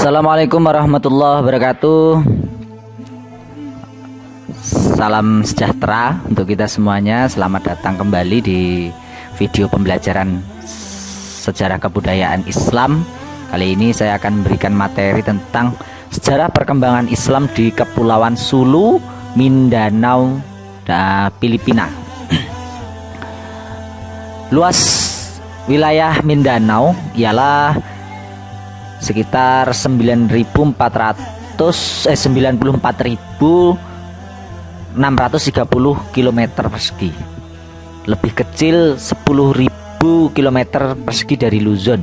Assalamualaikum warahmatullahi wabarakatuh. Salam sejahtera untuk kita semuanya. Selamat datang kembali di video pembelajaran sejarah kebudayaan Islam. Kali ini saya akan memberikan materi tentang sejarah perkembangan Islam di Kepulauan Sulu, Mindanao, dan Filipina. Luas wilayah Mindanao ialah sekitar 94.630 km persegi. Lebih kecil 10.000 km persegi dari Luzon.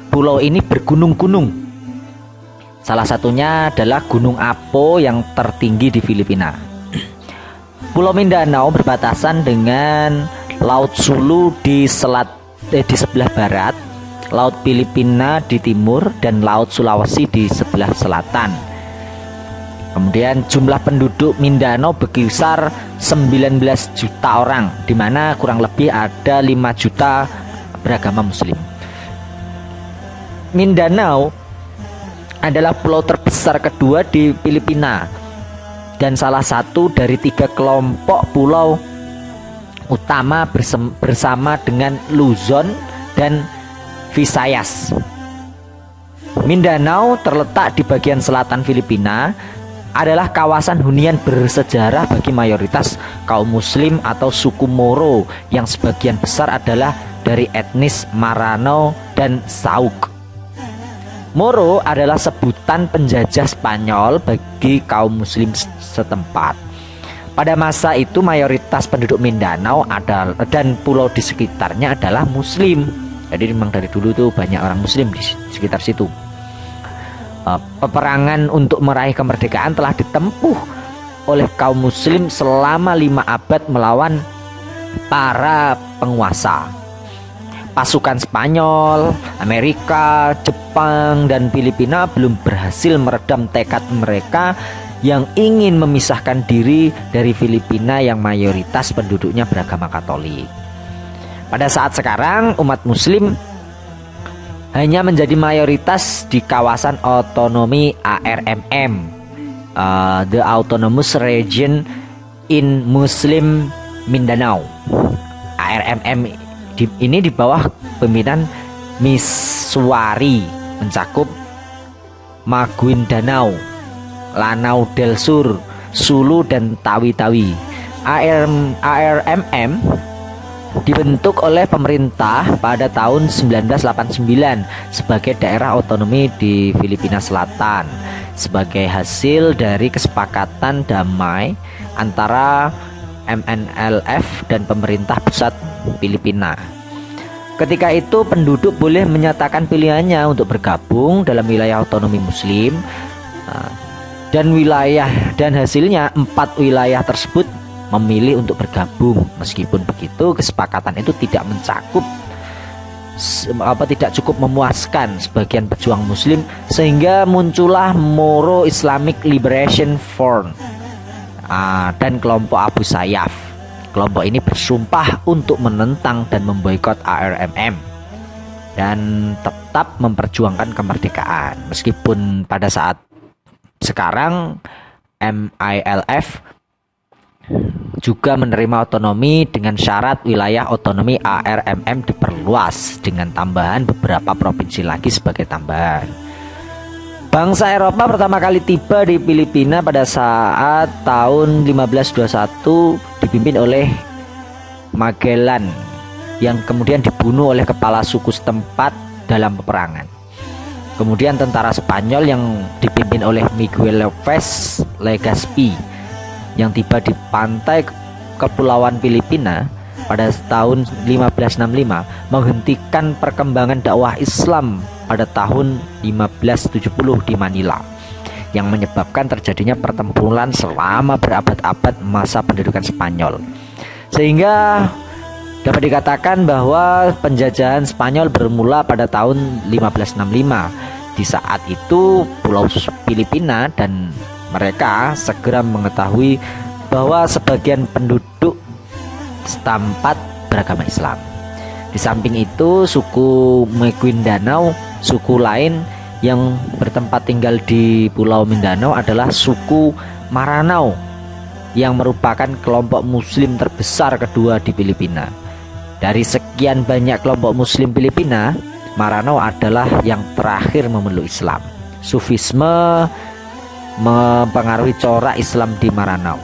Pulau ini bergunung-gunung. Salah satunya adalah Gunung Apo yang tertinggi di Filipina. Pulau Mindanao berbatasan dengan Laut Sulu di sebelah barat, Laut Filipina di timur, dan Laut Sulawesi di sebelah selatan. Kemudian jumlah penduduk Mindanao berkisar 19 juta orang, di mana kurang lebih ada 5 juta beragama Muslim. Mindanao adalah pulau terbesar kedua di Filipina dan salah satu dari 3 kelompok pulau utama bersama dengan Luzon dan Visayas. Mindanao terletak di bagian selatan Filipina, adalah kawasan hunian bersejarah bagi mayoritas kaum Muslim atau suku Moro yang sebagian besar adalah dari etnis Maranao dan Sauk. Moro adalah sebutan penjajah Spanyol bagi kaum Muslim setempat. Pada masa itu mayoritas penduduk Mindanao dan pulau di sekitarnya adalah Muslim. Jadi memang dari dulu tuh banyak orang Muslim di sekitar situ. Peperangan untuk meraih kemerdekaan telah ditempuh oleh kaum Muslim selama 5 abad melawan para penguasa. Pasukan Spanyol, Amerika, Jepang, dan Filipina belum berhasil meredam tekad mereka yang ingin memisahkan diri dari Filipina yang mayoritas penduduknya beragama Katolik. Pada saat sekarang, umat Muslim hanya menjadi mayoritas di kawasan otonomi ARMM, the Autonomous Region in Muslim Mindanao. ARMM ini di bawah pimpinan Miswari, mencakup Maguindanao, Lanao del Sur, Sulu, dan Tawi-Tawi. ARMM dibentuk oleh pemerintah pada tahun 1989 sebagai daerah otonomi di Filipina Selatan sebagai hasil dari kesepakatan damai antara MNLF dan pemerintah pusat Filipina. Ketika itu penduduk boleh menyatakan pilihannya untuk bergabung dalam wilayah otonomi Muslim, dan hasilnya 4 wilayah tersebut memilih untuk bergabung. Meskipun begitu, kesepakatan itu tidak cukup memuaskan sebagian pejuang Muslim, sehingga muncullah Moro Islamic Liberation Front dan kelompok Abu Sayyaf. Kelompok ini bersumpah untuk menentang dan memboikot ARMM dan tetap memperjuangkan kemerdekaan. Meskipun pada saat sekarang MILF juga menerima otonomi dengan syarat wilayah otonomi ARMM diperluas dengan tambahan beberapa provinsi lagi sebagai tambahan. Bangsa Eropa pertama kali tiba di Filipina pada saat tahun 1521 dipimpin oleh Magellan yang kemudian dibunuh oleh kepala suku setempat dalam peperangan. Kemudian tentara Spanyol yang dipimpin oleh Miguel López Legazpi yang tiba di pantai Kepulauan Filipina pada tahun 1565 menghentikan perkembangan dakwah Islam pada tahun 1570 di Manila, yang menyebabkan terjadinya pertempuran selama berabad-abad masa pendudukan Spanyol. Sehingga dapat dikatakan bahwa penjajahan Spanyol bermula pada tahun 1565. Di saat itu Pulau Filipina dan mereka segera mengetahui bahwa sebagian penduduk setempat beragama Islam. Di samping itu, suku Maguindanao, suku lain yang bertempat tinggal di Pulau Mindanao adalah suku Maranao yang merupakan kelompok muslim terbesar kedua di Filipina. Dari sekian banyak kelompok muslim Filipina, Maranao adalah yang terakhir memeluk Islam. Sufisme mempengaruhi corak Islam di Maranao,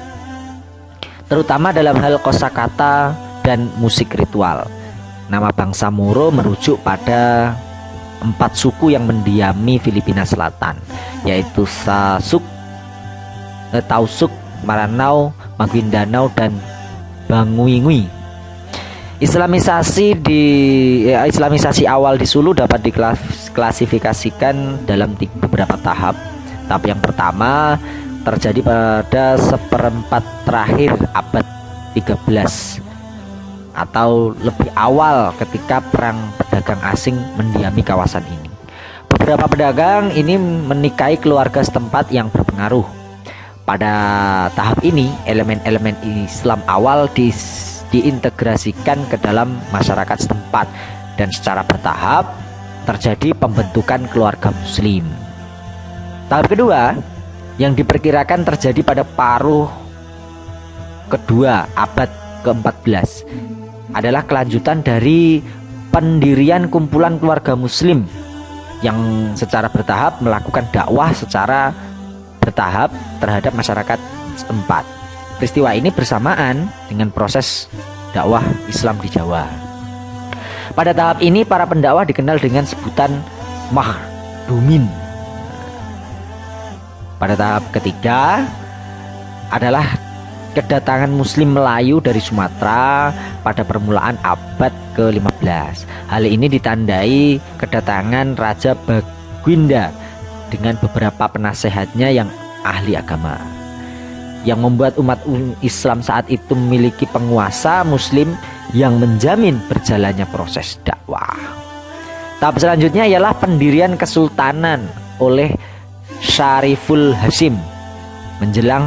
terutama dalam hal kosakata dan musik ritual. Nama bangsa Moro merujuk pada 4 suku yang mendiami Filipina Selatan, yaitu Tausug, Maranao, Maguindanao, dan Banguingui. Islamisasi awal di Sulu dapat diklasifikasikan dalam beberapa tahap. Tahap yang pertama terjadi pada seperempat terakhir abad 13 atau lebih awal ketika perang pedagang asing mendiami kawasan ini. Beberapa pedagang ini menikahi keluarga setempat yang berpengaruh. Pada tahap ini, elemen-elemen Islam awal diintegrasikan ke dalam masyarakat setempat dan secara bertahap terjadi pembentukan keluarga muslim. Tahap kedua yang diperkirakan terjadi pada paruh kedua abad ke-14 adalah kelanjutan dari pendirian kumpulan keluarga muslim yang secara bertahap melakukan dakwah secara bertahap terhadap masyarakat setempat. Peristiwa ini bersamaan dengan proses dakwah Islam di Jawa. Pada tahap ini para pendakwah dikenal dengan sebutan makhdumin. Pada tahap ketiga adalah kedatangan Muslim Melayu dari Sumatera pada permulaan abad ke-15. Hal ini ditandai kedatangan Raja Baginda dengan beberapa penasehatnya yang ahli agama, yang membuat umat Islam saat itu memiliki penguasa Muslim yang menjamin berjalannya proses dakwah. Tahap selanjutnya ialah pendirian kesultanan oleh Syariful Hasim menjelang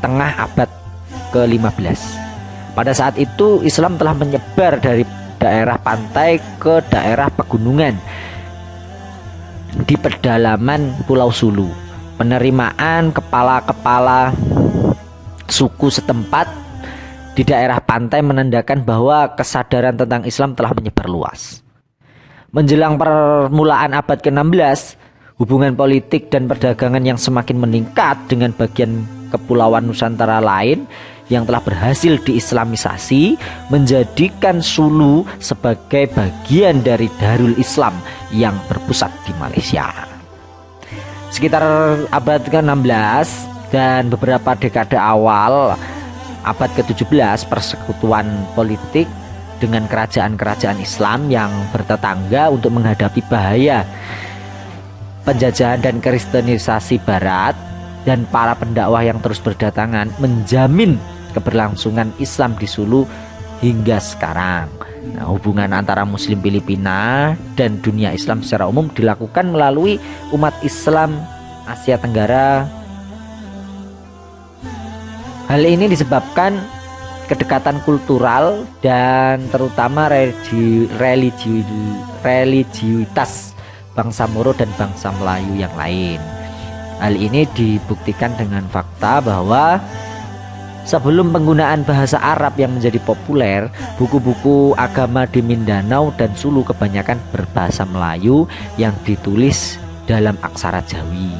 tengah abad ke-15. Pada saat itu Islam telah menyebar dari daerah pantai ke daerah pegunungan di pedalaman Pulau Sulu. Penerimaan kepala-kepala suku setempat di daerah pantai menandakan bahwa kesadaran tentang Islam telah menyebar luas. Menjelang permulaan abad ke-16, hubungan politik dan perdagangan yang semakin meningkat dengan bagian kepulauan Nusantara lain yang telah berhasil diislamisasi menjadikan Sulu sebagai bagian dari Darul Islam yang berpusat di Malaysia. Sekitar abad ke-16 dan beberapa dekade awal abad ke-17, persekutuan politik dengan kerajaan-kerajaan Islam yang bertetangga untuk menghadapi bahaya penjajahan dan kristenisasi Barat dan para pendakwah yang terus berdatangan menjamin keberlangsungan Islam di Sulu hingga sekarang. Nah, hubungan antara Muslim Filipina dan dunia Islam secara umum dilakukan melalui umat Islam Asia Tenggara. Hal ini disebabkan kedekatan kultural dan terutama religiusitas bangsa Moro dan bangsa Melayu yang lain. Hal ini dibuktikan dengan fakta bahwa sebelum penggunaan bahasa Arab yang menjadi populer, buku-buku agama di Mindanao dan Sulu kebanyakan berbahasa Melayu yang ditulis dalam aksara Jawi,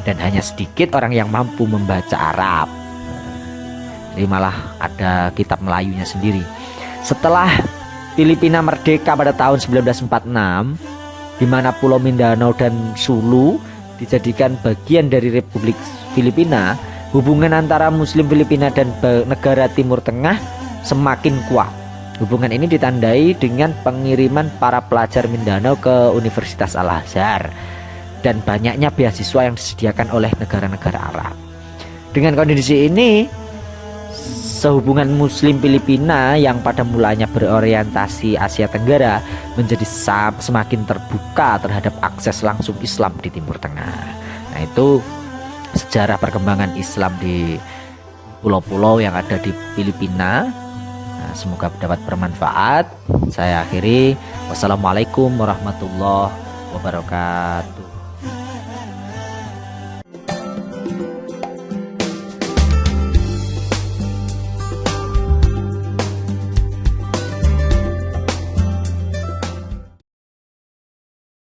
dan hanya sedikit orang yang mampu membaca Arab. Jadi malah ada kitab Melayunya sendiri. Setelah Filipina merdeka pada tahun 1946, di mana Pulau Mindanao dan Sulu dijadikan bagian dari Republik Filipina, hubungan antara Muslim Filipina dan negara Timur Tengah semakin kuat. Hubungan ini ditandai dengan pengiriman para pelajar Mindanao ke Universitas Al-Azhar dan banyaknya beasiswa yang disediakan oleh negara-negara Arab. Dengan kondisi ini, sehubungan Muslim Filipina yang pada mulanya berorientasi Asia Tenggara menjadi semakin terbuka terhadap akses langsung Islam di Timur Tengah. Nah, itu sejarah perkembangan Islam di pulau-pulau yang ada di Filipina. Nah, semoga dapat bermanfaat. Saya akhiri. Wassalamualaikum warahmatullahi wabarakatuh. wabarakatuh.